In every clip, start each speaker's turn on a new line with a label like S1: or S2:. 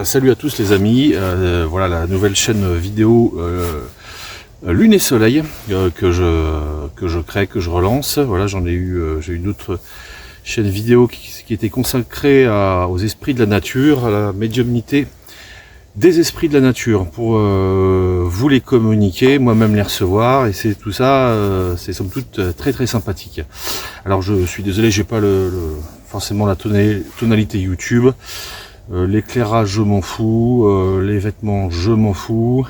S1: Salut à tous les amis, voilà la nouvelle chaîne vidéo Lune et Soleil que je crée, que je relance. Voilà, j'ai eu une autre chaîne vidéo qui était consacrée aux esprits de la nature, à la médiumnité des esprits de la nature, pour vous les communiquer, moi-même les recevoir, et c'est tout ça, c'est somme toute très très sympathique. Alors je suis désolé, j'ai pas forcément la tonalité YouTube. L'éclairage je m'en fous, les vêtements je m'en fous,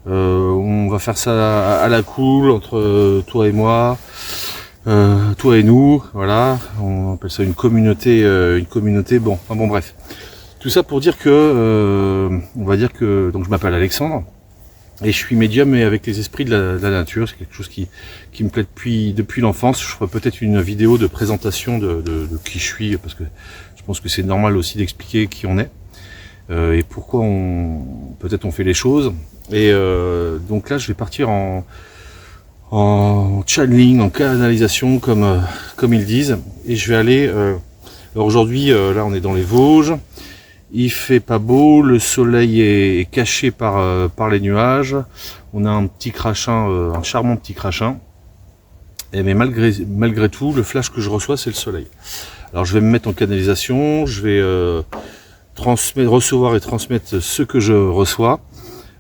S1: on va faire ça à la cool entre toi et moi, toi et nous, voilà, on appelle ça une communauté, bon, enfin bon bref. Tout ça pour dire que, on va dire que, donc je m'appelle Alexandre, et je suis médium et avec les esprits de la nature, c'est quelque chose qui me plaît depuis l'enfance. Je ferai peut-être une vidéo de présentation de qui je suis, parce que je pense que c'est normal aussi d'expliquer qui on est, et pourquoi peut-être on fait les choses. Et donc là je vais partir en channeling, en canalisation comme ils disent, et je vais aller, alors aujourd'hui là on est dans les Vosges. Il fait pas beau, le soleil est caché par les nuages. On a un petit crachin, un charmant petit crachin. Mais malgré tout, le flash que je reçois, c'est le soleil. Alors je vais me mettre en canalisation, je vais recevoir et transmettre ce que je reçois.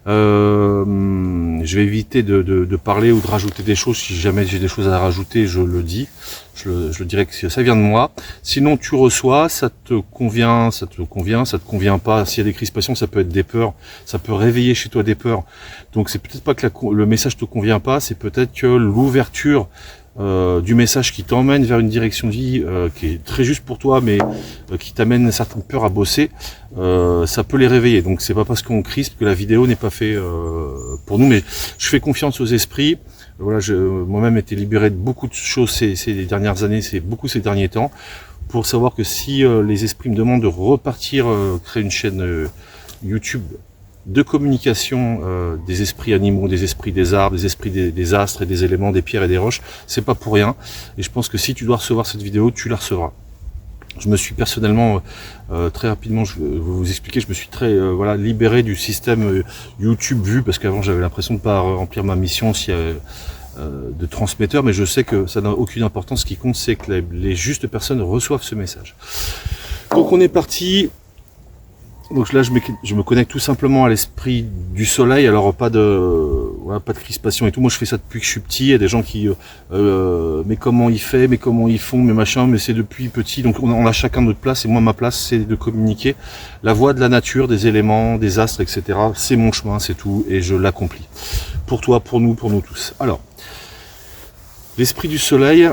S1: Je vais éviter de parler ou de rajouter des choses. Si jamais j'ai des choses à rajouter, je le dis. Je le dirai que ça vient de moi. Sinon, tu reçois, ça te convient, ça te convient pas. S'il y a des crispations, ça peut être des peurs. Ça peut réveiller chez toi des peurs. Donc, c'est peut-être pas que le message te convient pas. C'est peut-être que l'ouverture du message qui t'emmène vers une direction de vie qui est très juste pour toi, mais qui t'amène certaines peurs à bosser, ça peut les réveiller. Donc c'est pas parce qu'on crispe que la vidéo n'est pas faite pour nous, mais je fais confiance aux esprits. Voilà, moi-même été libéré de beaucoup de choses ces dernières années, ces derniers temps, pour savoir que si les esprits me demandent de repartir créer une chaîne YouTube de communication des esprits animaux, des esprits des arbres, des esprits des astres et des éléments, des pierres et des roches, c'est pas pour rien. Et je pense que si tu dois recevoir cette vidéo, tu la recevras. Je me suis personnellement, très rapidement, je vais vous expliquer, je me suis très libéré du système YouTube vu, parce qu'avant j'avais l'impression de ne pas remplir ma mission de transmetteur, mais je sais que ça n'a aucune importance. Ce qui compte, c'est que les justes personnes reçoivent ce message. Donc on est parti. Donc là, je me connecte tout simplement à l'esprit du soleil. Alors pas de crispation et tout. Moi, je fais ça depuis que je suis petit. Il y a des gens qui, mais comment il fait, mais comment ils font, mais machin. Mais c'est depuis petit. Donc on a chacun notre place. Et moi, ma place, c'est de communiquer la voix de la nature, des éléments, des astres, etc. C'est mon chemin, c'est tout, et je l'accomplis. Pour toi, pour nous tous. Alors, l'esprit du soleil.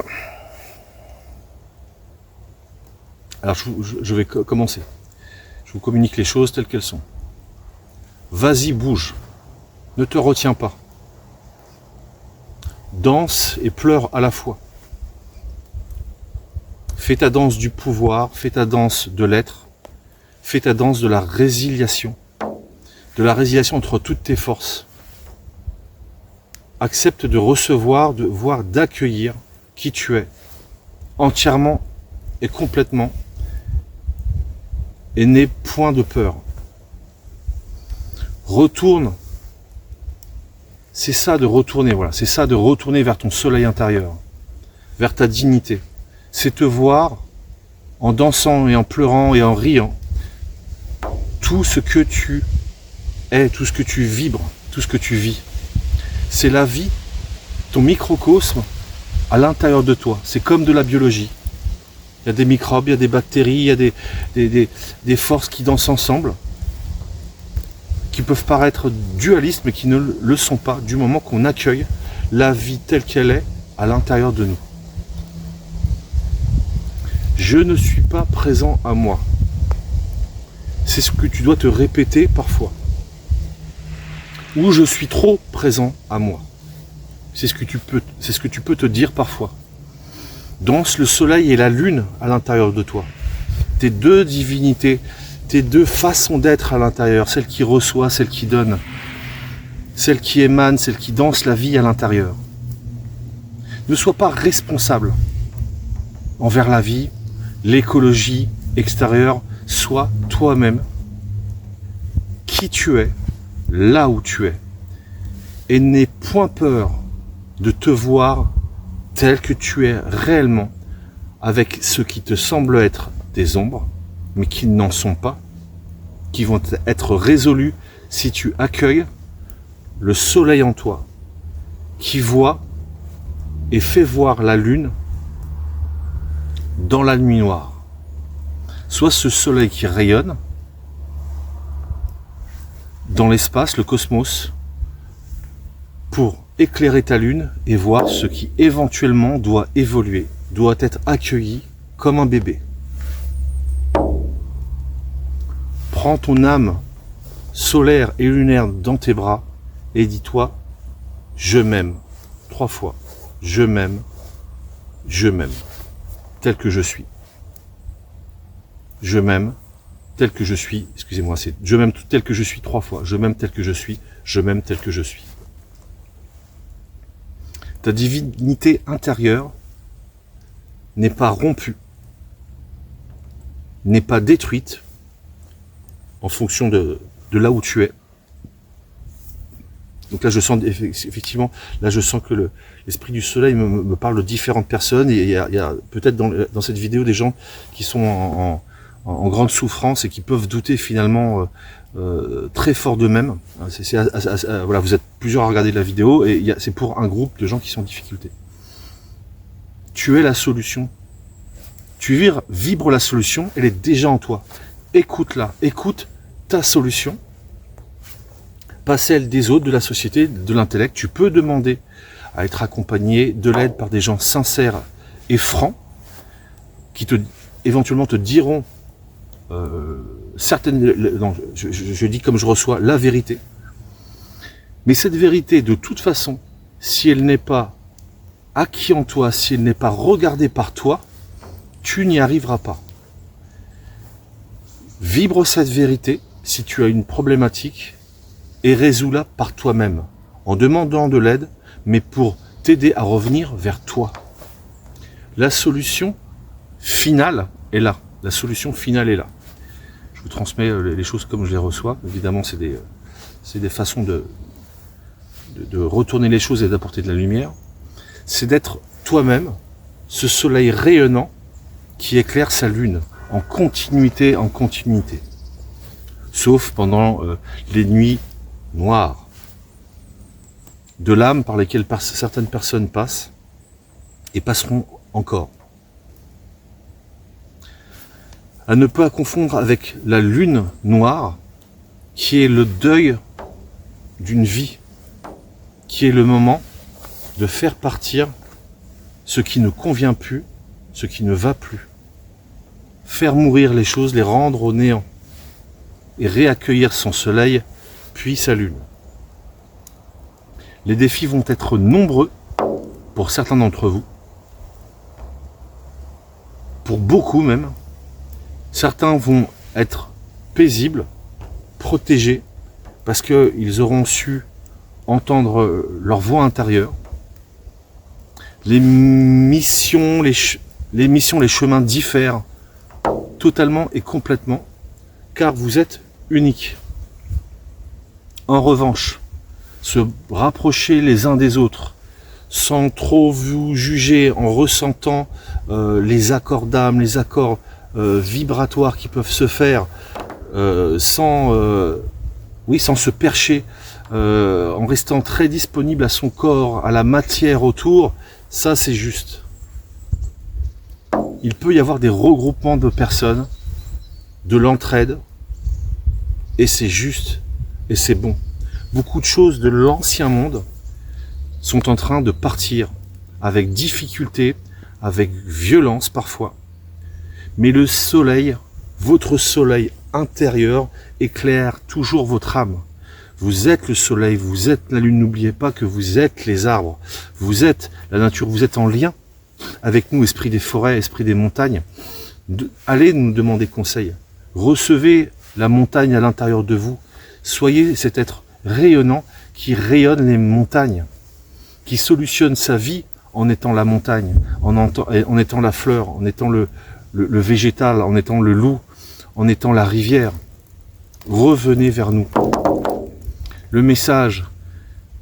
S1: Alors je vais commencer. Je vous communique les choses telles qu'elles sont. Vas-y, bouge. Ne te retiens pas. Danse et pleure à la fois. Fais ta danse du pouvoir, fais ta danse de l'être, fais ta danse de la résiliation entre toutes tes forces. Accepte de recevoir, voire d'accueillir qui tu es, entièrement et complètement, et n'aie point de peur. Retourne. C'est ça de retourner, voilà. C'est ça de retourner vers ton soleil intérieur, vers ta dignité. C'est te voir en dansant et en pleurant et en riant. Tout ce que tu es, tout ce que tu vibres, tout ce que tu vis. C'est la vie, ton microcosme à l'intérieur de toi. C'est comme de la biologie. Il y a des microbes, il y a des bactéries, il y a des forces qui dansent ensemble, qui peuvent paraître dualistes, mais qui ne le sont pas, du moment qu'on accueille la vie telle qu'elle est à l'intérieur de nous. Je ne suis pas présent à moi. C'est ce que tu dois te répéter parfois. Ou je suis trop présent à moi. C'est ce que tu peux te dire parfois. Danse le soleil et la lune à l'intérieur de toi. Tes deux divinités, tes deux façons d'être à l'intérieur, celle qui reçoit, celle qui donne, celle qui émane, celle qui danse la vie à l'intérieur. Ne sois pas responsable envers la vie, l'écologie extérieure, sois toi-même qui tu es, là où tu es, et n'aie point peur de te voir tel que tu es réellement, avec ce qui te semble être des ombres, mais qui n'en sont pas, qui vont être résolus si tu accueilles le soleil en toi, qui voit et fait voir la lune dans la nuit noire. Soit ce soleil qui rayonne dans l'espace, le cosmos, pour éclairer ta lune et voir ce qui éventuellement doit évoluer, doit être accueilli comme un bébé. Prends ton âme solaire et lunaire dans tes bras et dis-toi, je m'aime. 3 fois, je m'aime, tel que je suis. Je m'aime tel que je suis, excusez-moi, c'est je m'aime tel que je suis 3 fois, je m'aime tel que je suis, je m'aime tel que je suis. Ta divinité intérieure n'est pas rompue, n'est pas détruite en fonction de là où tu es. Donc là, je sens effectivement, là, je sens que l'esprit du soleil me parle de différentes personnes. Et il y a peut-être dans cette vidéo des gens qui sont en grande souffrance et qui peuvent douter finalement très fort d'eux-mêmes. Voilà, vous êtes plusieurs à regarder la vidéo et c'est pour un groupe de gens qui sont en difficulté. Tu es la solution. Tu vibres la solution, elle est déjà en toi. Écoute-la, écoute ta solution. Pas celle des autres, de la société, de l'intellect. Tu peux demander à être accompagné de l'aide par des gens sincères et francs qui éventuellement te diront certaines... Non, je dis comme je reçois la vérité. Mais cette vérité, de toute façon, si elle n'est pas acquise en toi, si elle n'est pas regardée par toi, tu n'y arriveras pas. Vibre cette vérité si tu as une problématique et résous-la par toi-même, en demandant de l'aide, mais pour t'aider à revenir vers toi. La solution finale est là. La solution finale est là. Je vous transmets les choses comme je les reçois. Évidemment, c'est des façons de retourner les choses et d'apporter de la lumière. C'est d'être toi-même, ce soleil rayonnant qui éclaire sa lune, en continuité, sauf pendant les nuits noires de l'âme par lesquelles certaines personnes passent et passeront encore. À ne pas confondre avec la lune noire qui est le deuil d'une vie, qui est le moment de faire partir ce qui ne convient plus, ce qui ne va plus. Faire mourir les choses, les rendre au néant et réaccueillir son soleil puis sa lune. Les défis vont être nombreux pour certains d'entre vous, pour beaucoup même. Certains vont être paisibles, protégés, parce qu'ils auront su entendre leur voix intérieure. Les missions, les chemins diffèrent totalement et complètement, car vous êtes uniques. En revanche, se rapprocher les uns des autres, sans trop vous juger, en ressentant les accords d'âme, les accords vibratoires qui peuvent se faire, sans se percher, en restant très disponible à son corps, à la matière autour, ça c'est juste. Il peut y avoir des regroupements de personnes, de l'entraide, et c'est juste, et c'est bon. Beaucoup de choses de l'ancien monde sont en train de partir, avec difficulté, avec violence parfois. Mais le soleil, votre soleil intérieur, éclaire toujours votre âme. Vous êtes le soleil, vous êtes la lune, n'oubliez pas que vous êtes les arbres, vous êtes la nature, vous êtes en lien avec nous, esprit des forêts, esprit des montagnes. Allez nous demander conseil, recevez la montagne à l'intérieur de vous, soyez cet être rayonnant qui rayonne les montagnes, qui solutionne sa vie en étant la montagne, en étant la fleur, en étant le végétal, en étant le loup, en étant la rivière. revenez vers nous. Le message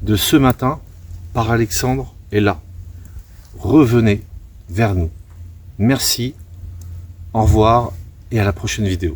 S1: de ce matin par Alexandre est là. Revenez vers nous. Merci, au revoir et à la prochaine vidéo.